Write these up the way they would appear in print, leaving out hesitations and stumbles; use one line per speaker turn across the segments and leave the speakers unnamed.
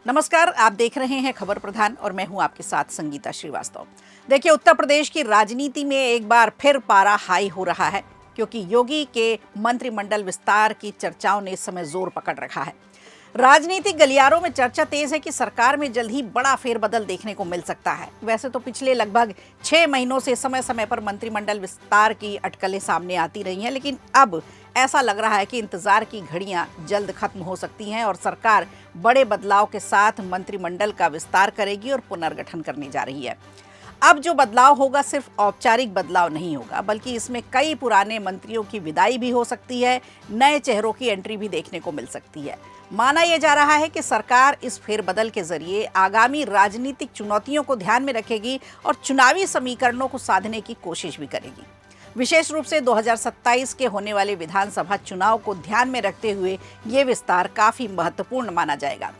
नमस्कार, आप देख रहे हैं खबर प्रधान और मैं हूं आपके साथ संगीता श्रीवास्तव। देखिए, उत्तर प्रदेश की राजनीति में एक बार फिर पारा हाई हो रहा है क्योंकि योगी के मंत्रिमंडल विस्तार की चर्चाओं ने इस समय जोर पकड़ रखा है। राजनीतिक गलियारों में चर्चा तेज है कि सरकार में जल्द ही बड़ा फेरबदल देखने को मिल सकता है। वैसे तो पिछले लगभग 6 महीनों से समय समय पर मंत्रिमंडल विस्तार की अटकलें सामने आती रही हैं, लेकिन अब ऐसा लग रहा है कि इंतजार की घड़ियां जल्द खत्म हो सकती हैं और सरकार बड़े बदलाव के साथ मंत्रिमंडल का विस्तार करेगी और पुनर्गठन करने जा रही है। अब जो बदलाव होगा सिर्फ औपचारिक बदलाव नहीं होगा, बल्कि इसमें कई पुराने मंत्रियों की विदाई भी हो सकती है, नए चेहरों की एंट्री भी देखने को मिल सकती है। माना यह जा रहा है कि सरकार इस फेरबदल के जरिए आगामी राजनीतिक चुनौतियों को ध्यान में रखेगी और चुनावी समीकरणों को साधने की कोशिश भी करेगी। विशेष रूप से 2027 के होने वाले विधानसभा चुनाव को ध्यान में रखते हुए ये विस्तार काफी महत्वपूर्ण माना जाएगा।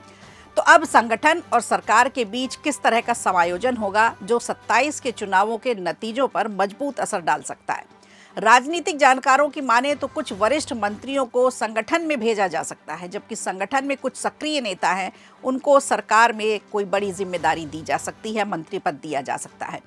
तो अब संगठन और सरकार के बीच किस तरह का समायोजन होगा जो 27 के चुनावों के नतीजों पर मजबूत असर डाल सकता है। राजनीतिक जानकारों की माने तो कुछ वरिष्ठ मंत्रियों को संगठन में भेजा जा सकता है, जबकि संगठन में कुछ सक्रिय नेता हैं, उनको सरकार में कोई बड़ी जिम्मेदारी दी जा सकती है, मंत्री पद दिया जा सकता है।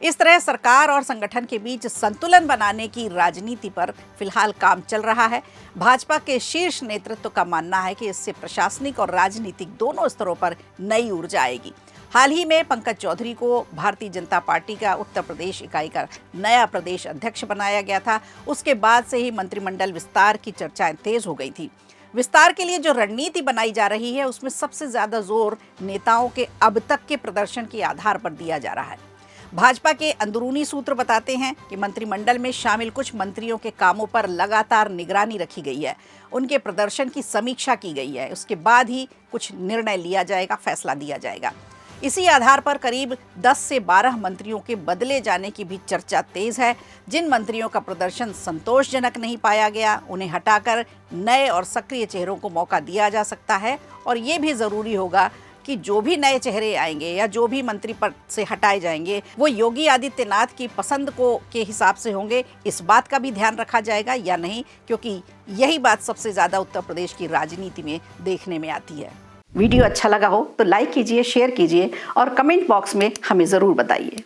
इस तरह सरकार और संगठन के बीच संतुलन बनाने की राजनीति पर फिलहाल काम चल रहा है। भाजपा के शीर्ष नेतृत्व का मानना है कि इससे प्रशासनिक और राजनीतिक दोनों स्तरों पर नई ऊर्जा आएगी। हाल ही में पंकज चौधरी को भारतीय जनता पार्टी का उत्तर प्रदेश इकाई का नया प्रदेश अध्यक्ष बनाया गया था। उसके बाद से ही मंत्रिमंडल विस्तार की चर्चाएं तेज हो गई थी। विस्तार के लिए जो रणनीति बनाई जा रही है उसमें सबसे ज्यादा जोर नेताओं के अब तक के प्रदर्शन के आधार पर दिया जा रहा है। भाजपा के अंदरूनी सूत्र बताते हैं कि मंत्रिमंडल में शामिल कुछ मंत्रियों के कामों पर लगातार निगरानी रखी गई है, उनके प्रदर्शन की समीक्षा की गई है। उसके बाद ही कुछ निर्णय लिया जाएगा, फैसला दिया जाएगा। इसी आधार पर करीब 10 से 12 मंत्रियों के बदले जाने की भी चर्चा तेज है। जिन मंत्रियों का प्रदर्शन संतोषजनक नहीं पाया गया, उन्हें हटाकर नए और सक्रिय चेहरों को मौका दिया जा सकता है। और ये भी ज़रूरी होगा कि जो भी नए चेहरे आएंगे या जो भी मंत्री पद से हटाए जाएंगे वो योगी आदित्यनाथ की पसंद को के हिसाब से होंगे। इस बात का भी ध्यान रखा जाएगा या नहीं, क्योंकि यही बात सबसे ज़्यादा उत्तर प्रदेश की राजनीति में देखने में आती है। वीडियो अच्छा लगा हो तो लाइक कीजिए, शेयर कीजिए और कमेंट बॉक्स में हमें ज़रूर बताइए।